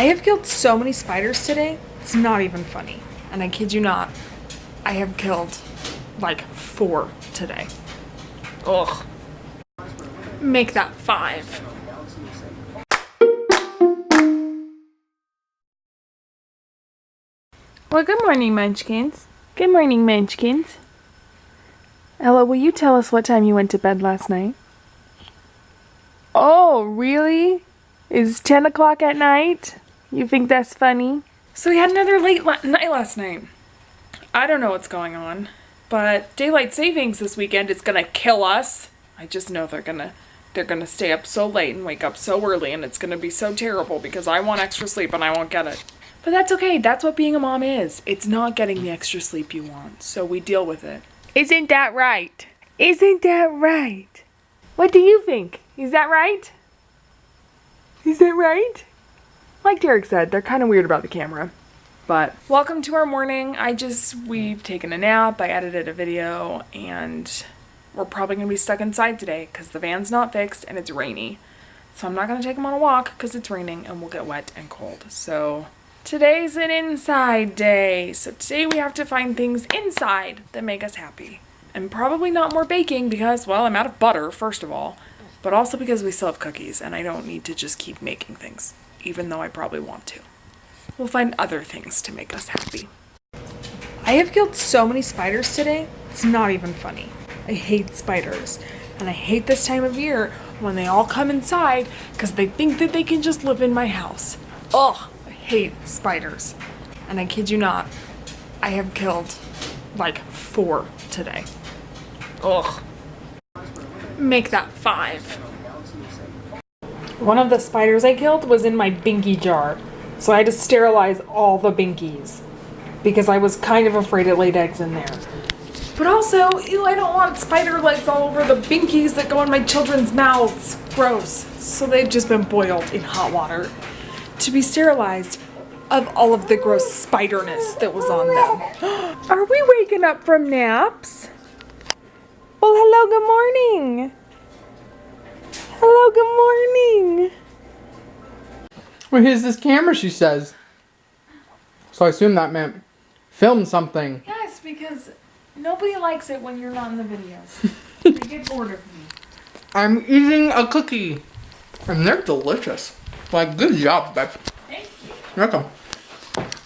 I have killed so many spiders today, it's not even funny. And I kid you not, I have killed like 4 today. Ugh. Make that 5. Well, good morning, Munchkins. Good morning, Munchkins. Ella, will you tell us what time you went to bed last night? Oh, really? Is 10 o'clock at night? You think that's funny? So we had another late night last night. I don't know what's going on, but daylight savings this weekend is gonna kill us. I just know they're gonna stay up so late and wake up so early, and it's gonna be so terrible because I want extra sleep and I won't get it. But that's okay, that's what being a mom is. It's not getting the extra sleep you want, so we deal with it. Isn't that right? Isn't that right? What do you think? Is that right? Is that right? Like Derek said, they're kind of weird about the camera. But welcome to our morning. We've taken a nap, I edited a video, and we're probably going to be stuck inside today because the van's not fixed and it's rainy. So I'm not going to take them on a walk because it's raining and we'll get wet and cold. So today's an inside day. So today we have to find things inside that make us happy. And probably not more baking because, well, I'm out of butter, first of all. But also because we still have cookies and I don't need to just keep making things, even though I probably want to. We'll find other things to make us happy. I have killed so many spiders today, it's not even funny. I hate spiders. And I hate this time of year when they all come inside because they think that they can just live in my house. Ugh, I hate spiders. And I kid you not, I have killed like 4 today. Ugh. Make that 5. One of the spiders I killed was in my binky jar, so I had to sterilize all the binkies because I was kind of afraid it laid eggs in there. But also, ew, I don't want spider legs all over the binkies that go in my children's mouths. Gross. So they've just been boiled in hot water to be sterilized of all of the gross spiderness that was on them. Are we waking up from naps? Well, hello, good morning. Hello, good morning. Well, here's this camera, she says. So I assume that meant film something. Yes, because nobody likes it when you're not in the videos. They get bored of me. I'm eating a cookie. And they're delicious. Like, good job, babe. Thank you. Welcome.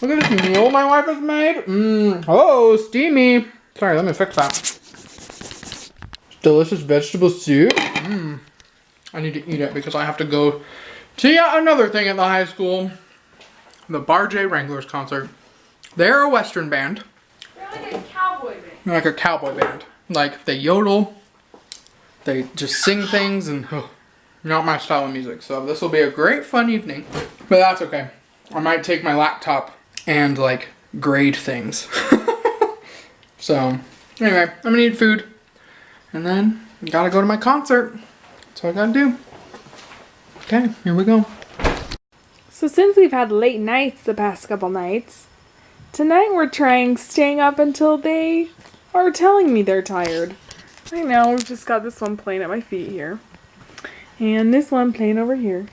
Look at this meal my wife has made. Oh, steamy. Sorry, let me fix that. Delicious vegetable soup. I need to eat it because I have to go to yet another thing at the high school. The Bar J Wranglers concert. They're a Western band. They're like a cowboy band. They're like a cowboy band. Like, they yodel. They just sing things and not my style of music. So this will be a great fun evening. But that's okay. I might take my laptop and like grade things. So anyway, I'm gonna eat food. And then gotta go to my concert. That's what I gotta do. Okay, here we go. So since we've had late nights the past couple nights, tonight we're trying staying up until they are telling me they're tired. I know, we've just got this one playing at my feet here. And this one playing over here.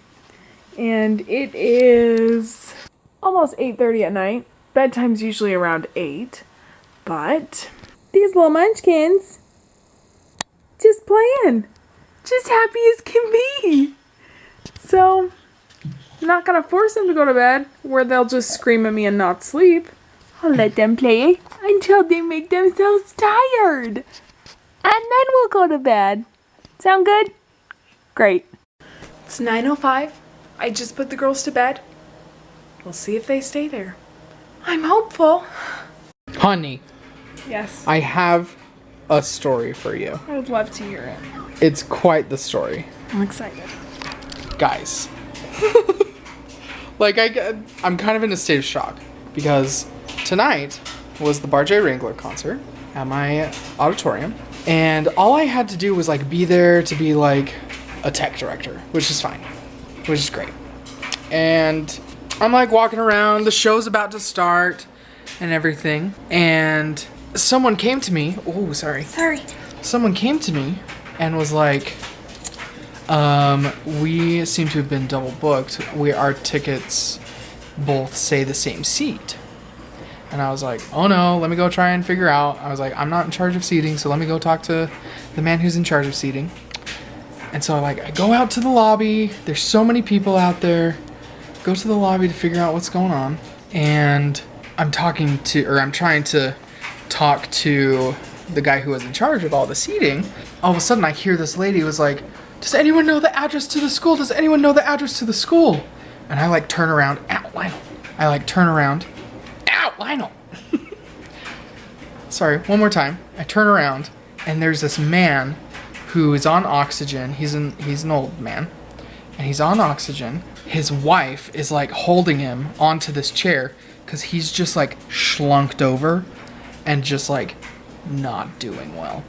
And it is almost 8:30 at night. Bedtime's usually around 8. But these little munchkins just playing. Just happy as can be. So, I'm not gonna force them to go to bed where they'll just scream at me and not sleep. I'll let them play until they make themselves tired. And then we'll go to bed. Sound good? Great. It's 9:05. I just put the girls to bed. We'll see if they stay there. I'm hopeful. Honey, Yes. I have a story for you. I would love to hear it. It's quite the story. I'm excited. Guys. Like, I'm kind of in a state of shock because tonight was the Bar J Wrangler concert at my auditorium, and all I had to do was like be there to be like a tech director, which is fine, which is great. And I'm like walking around, the show's about to start and everything, and someone came to me. Oh, sorry. Someone came to me and was like, we seem to have been double booked. Our tickets both say the same seat. And I was like, oh no, let me go try and figure out. I was like, I'm not in charge of seating, so let me go talk to the man who's in charge of seating. And so I go out to the lobby. There's so many people out there. Go to the lobby to figure out what's going on. And I'm trying to talk to the guy who was in charge of all the seating. All of a sudden I hear this lady was like, does anyone know the address to the school? Does anyone know the address to the school? And I like turn around. Ow, Lionel. I like turn around. Ow, Lionel. Sorry, one more time. I turn around and there's this man who is on oxygen. He's an old man and he's on oxygen. His wife is like holding him onto this chair because he's just like schlunked over and just like not doing well.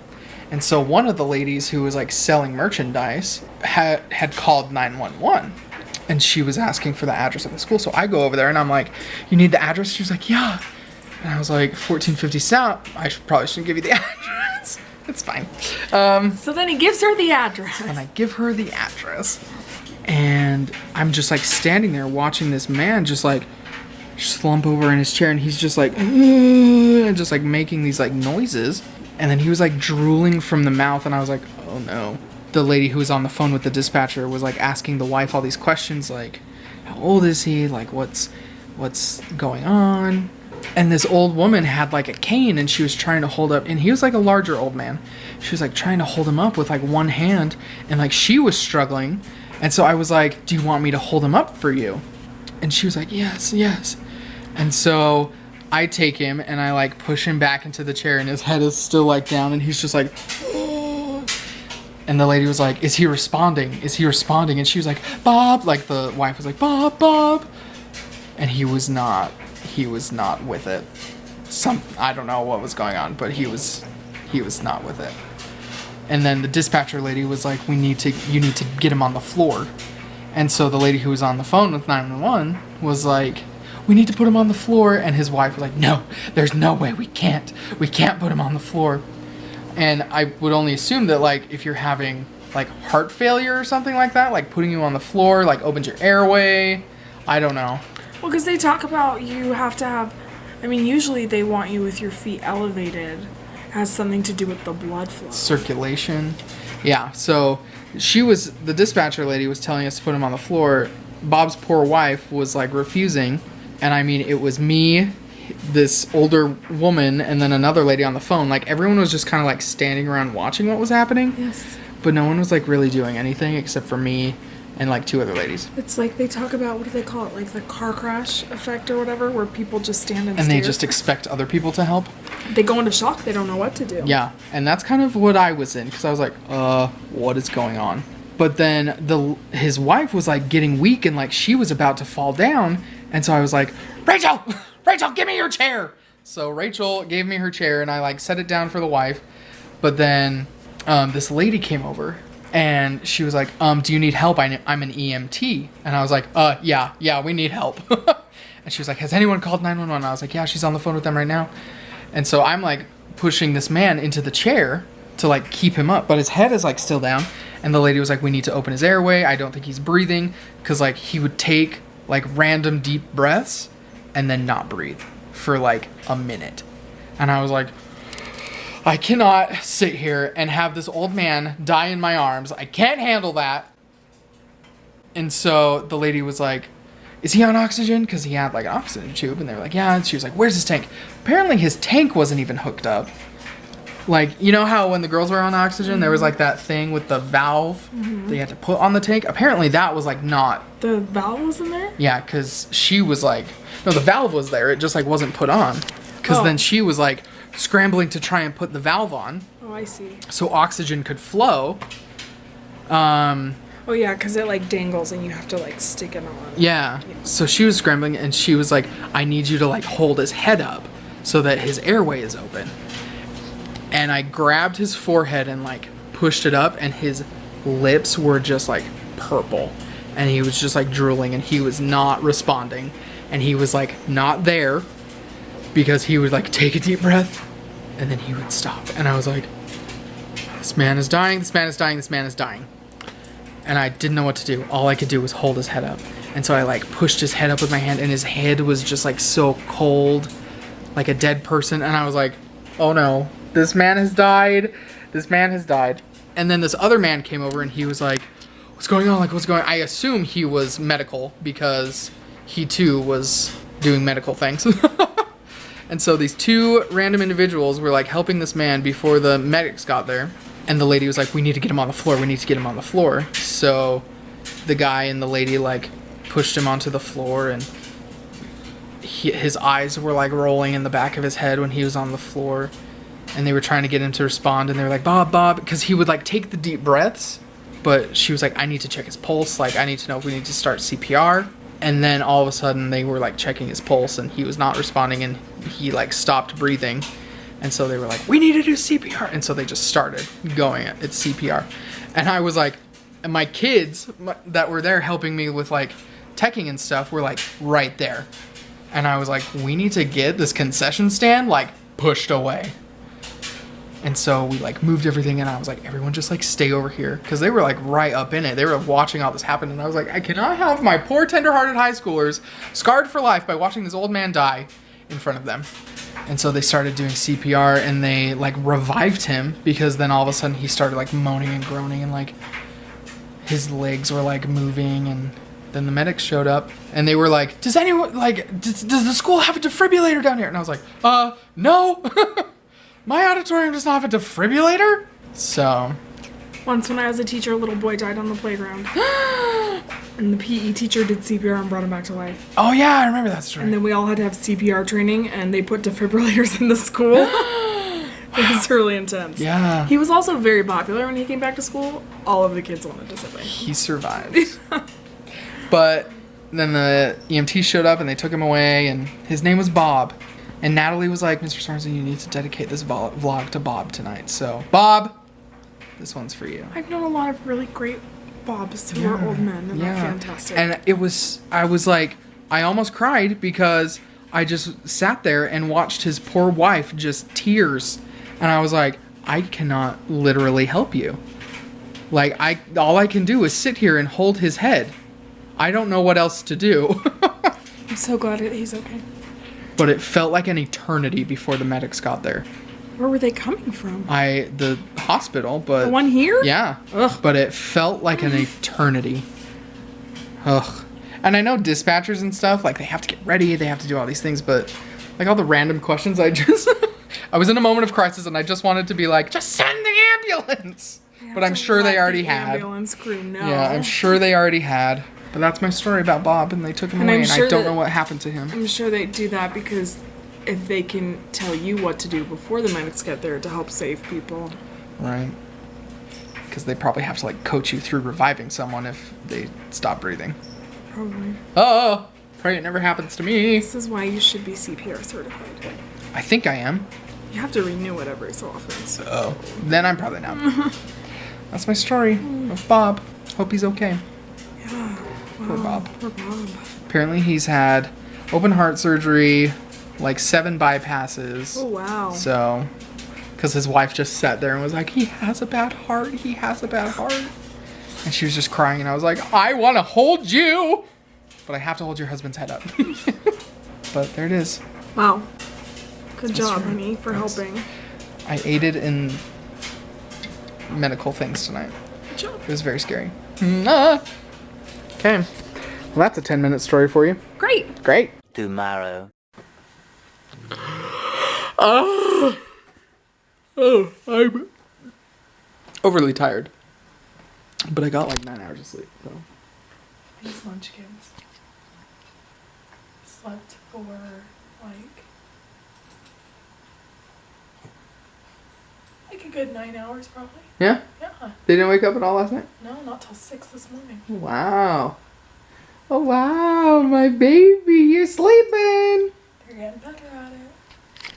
And so one of the ladies who was like selling merchandise had called 911 and she was asking for the address of the school. So I go over there and I'm like, you need the address? She's like, yeah. And I was like, 1450 South. I probably shouldn't give you the address. It's fine. So then he gives her the address. And I give her the address. And I'm just like standing there watching this man just like slump over in his chair and he's just like, and just like making these like noises. And then he was like drooling from the mouth and I was like, oh no. The lady who was on the phone with the dispatcher was like asking the wife all these questions like, how old is he? Like what's going on? And this old woman had like a cane and she was trying to hold up, and he was like a larger old man. She was like trying to hold him up with like one hand and like she was struggling. And so I was like, do you want me to hold him up for you? And she was like, yes, yes. And so I take him and I like push him back into the chair and his head is still like down and he's just like, oh. And the lady was like, is he responding? Is he responding? And she was like, Bob, like the wife was like, Bob, Bob. And he was not with it. I don't know what was going on, but he was not with it. And then the dispatcher lady was like, you need to get him on the floor. And so the lady who was on the phone with 911 was like, we need to put him on the floor. And his wife was like, no, there's no way, we can't put him on the floor. And I would only assume that like if you're having like heart failure or something like that, like putting you on the floor like opens your airway. I don't know. Well, because they talk about you have to have, I mean, usually they want you with your feet elevated. It has something to do with the blood flow. Circulation. Yeah, so the dispatcher lady was telling us to put him on the floor. Bob's poor wife was like refusing. And I mean, it was me, this older woman, and then another lady on the phone. Like everyone was just kind of like standing around watching what was happening. Yes. But no one was like really doing anything except for me and like two other ladies. It's like they talk about, what do they call it? Like the car crash effect or whatever, where people just stand and stare. they just expect other people to help. They go into shock. They don't know what to do. Yeah, and that's kind of what I was in, because I was like, what is going on? But then his wife was like getting weak and like she was about to fall down. And so I was like, Rachel, give me your chair. So Rachel gave me her chair and I like set it down for the wife. But then this lady came over and she was like, do you need help? I'm an EMT. And I was like, yeah, we need help. And she was like, has anyone called 911? I was like, yeah, she's on the phone with them right now. And so I'm like pushing this man into the chair to like keep him up, but his head is like still down. And the lady was like, we need to open his airway. I don't think he's breathing, because like he would take like random deep breaths and then not breathe for like a minute. And I was like, I cannot sit here and have this old man die in my arms. I can't handle that. And so the lady was like, is he on oxygen? Because he had like an oxygen tube. And they were like, yeah. And she was like, where's his tank? Apparently his tank wasn't even hooked up. Like, you know how when the girls were on oxygen, there was like that thing with the valve that you had to put on the tank? Apparently that was like not. The valve was in there? Yeah, because she was like, no, the valve was there. It just like wasn't put on. Because then she was like scrambling to try and put the valve on. Oh, I see. So oxygen could flow. Oh, yeah, because it like dangles and you have to like stick it on. Yeah. So she was scrambling and she was like, I need you to like hold his head up so that his airway is open. And I grabbed his forehead and like pushed it up, and his lips were just like purple. And he was just like drooling, and he was not responding. And he was like not there, because he would like take a deep breath and then he would stop. And I was like, this man is dying, this man is dying, this man is dying. And I didn't know what to do. All I could do was hold his head up. And so I like pushed his head up with my hand, and his head was just like so cold, like a dead person. And I was like, oh no, this man has died. This man has died. And then this other man came over and he was like, what's going on? Like, what's going on? I assume he was medical because he too was doing medical things. And so these two random individuals were like helping this man before the medics got there. And the lady was like, we need to get him on the floor. We need to get him on the floor. So the guy and the lady like pushed him onto the floor, and his eyes were like rolling in the back of his head when he was on the floor. And they were trying to get him to respond, and they were like, Bob, because he would like take the deep breaths. But she was like, I need to check his pulse. Like, I need to know if we need to start CPR. And then all of a sudden they were like checking his pulse, and he was not responding, and he like stopped breathing. And so they were like, we need to do CPR. And so they just started going at CPR. And I was like, and my kids that were there helping me with like teching and stuff were like right there. And I was like, we need to get this concession stand like pushed away. And so we like moved everything, and I was like, everyone just like stay over here. Cause they were like right up in it. They were watching all this happen. And I was like, I cannot have my poor tenderhearted high schoolers scarred for life by watching this old man die in front of them. And so they started doing CPR, and they like revived him, because then all of a sudden he started like moaning and groaning, and like his legs were like moving. And then the medics showed up, and they were like, does anyone like, does the school have a defibrillator down here? And I was like, no. My auditorium does not have a defibrillator. So once when I was a teacher, a little boy died on the playground. And the PE teacher did CPR and brought him back to life. Oh yeah, I remember that story. And then we all had to have CPR training, and they put defibrillators in the school. It was really intense. Yeah. He was also very popular when he came back to school. All of the kids wanted to sit by him. He survived. But then the EMT showed up, and they took him away, and his name was Bob. And Natalie was like, Mr. Sorensen, you need to dedicate this vlog to Bob tonight. So, Bob, this one's for you. I've known a lot of really great Bobs who are old men, and they're fantastic. And I was like, I almost cried, because I just sat there and watched his poor wife just tears. And I was like, I cannot literally help you. Like, all I can do is sit here and hold his head. I don't know what else to do. I'm so glad he's okay. But it felt like an eternity before the medics got there. Where were they coming from? The hospital, but... The one here? Yeah. Ugh. But it felt like an eternity. Ugh. And I know dispatchers and stuff, like, they have to get ready, they have to do all these things, but, like, all the random questions, I was in a moment of crisis, and I just wanted to be like, just send the ambulance! But I'm sure they already had. Ambulance crew know. Yeah, I'm sure they already had. But that's my story about Bob, and they took him away, and I don't know what happened to him. I'm sure they do that because if they can tell you what to do before the medics get there to help save people. Right. Because they probably have to, like, coach you through reviving someone if they stop breathing. Probably. Oh, pray it never happens to me. This is why you should be CPR certified. I think I am. You have to renew it every so often. So. Oh, then I'm probably not. That's my story of Bob. Hope he's okay. Yeah. Wow. Poor Bob. Poor Bob. Apparently he's had open heart surgery, like 7 bypasses. Oh, wow. So, because his wife just sat there and was like, he has a bad heart, he has a bad heart. And she was just crying, and I was like, I want to hold you, but I have to hold your husband's head up. But there it is. Wow. Good job, honey, for helping. I aided in medical things tonight. Good job. It was very scary. Okay. Well, that's a 10-minute story for you. Great. Great. Tomorrow. I'm overly tired. But I got like 9 hours of sleep, so. These munchkins slept for like a good 9 hours probably. Yeah? Yeah. They didn't wake up at all last night? No, not till 6 this morning. Wow. Oh, wow, my baby, you're sleeping. They're getting better at it.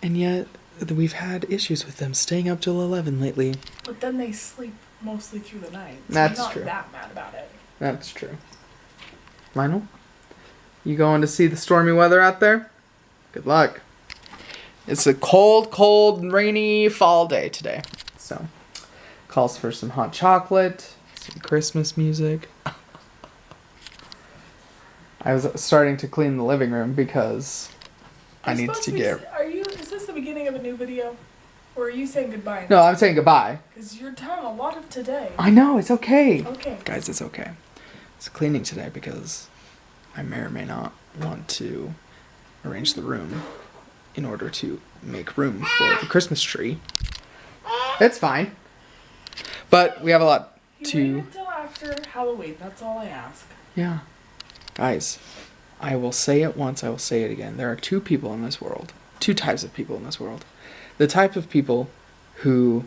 And yet, we've had issues with them staying up till 11 lately. But then they sleep mostly through the night. So That's I'm not true. that mad about it. That's true. Lionel, you going to see the stormy weather out there? Good luck. It's a cold, rainy fall day today. So, calls for some hot chocolate, some Christmas music. I was starting to clean the living room because I need to get... Is this the beginning of a new video? Or are you saying goodbye? No, I'm saying goodbye. Because you're done a lot of today. I know, it's okay. Okay. Guys, it's okay. It's cleaning today because I may or may not want to arrange the room in order to make room for the Christmas tree. It's fine. But we have a lot to... You wait until after Halloween, that's all I ask. Yeah. Guys, I will say it once, I will say it again. There are two people in this world. Two types of people in this world. The type of people who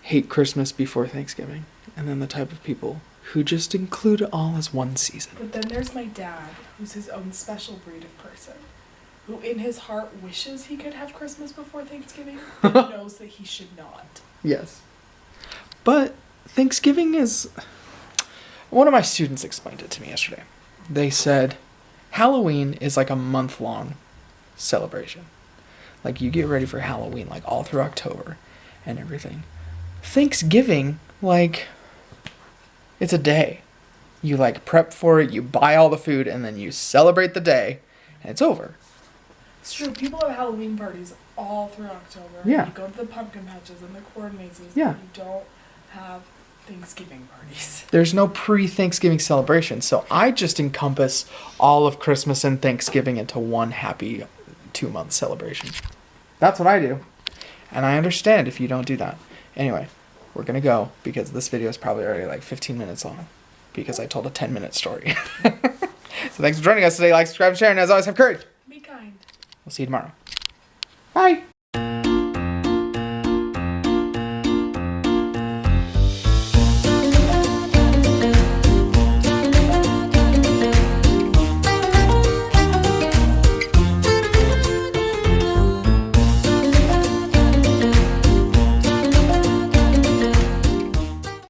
hate Christmas before Thanksgiving. And then the type of people who just include it all as one season. But then there's my dad, who's his own special breed of person, who in his heart wishes he could have Christmas before Thanksgiving, but knows that he should not. Yes. But Thanksgiving is... One of my students explained it to me yesterday. They said Halloween is like a month-long celebration. Like, you get ready for Halloween, like, all through October and everything. Thanksgiving, like, it's a day. You, like, prep for it, you buy all the food, and then you celebrate the day, and it's over. It's true. People have Halloween parties all through October. Yeah. You go to the pumpkin patches and the corn mazes. Yeah. But you don't have Thanksgiving parties. There's no pre-Thanksgiving celebration, so I just encompass all of Christmas and Thanksgiving into one happy 2-month celebration. That's what I do. And I understand if you don't do that. Anyway, we're going to go because this video is probably already like 15 minutes long because I told a 10-minute story. So thanks for joining us today. Like, subscribe, share, and as always, have courage. Be kind. We'll see you tomorrow. Bye.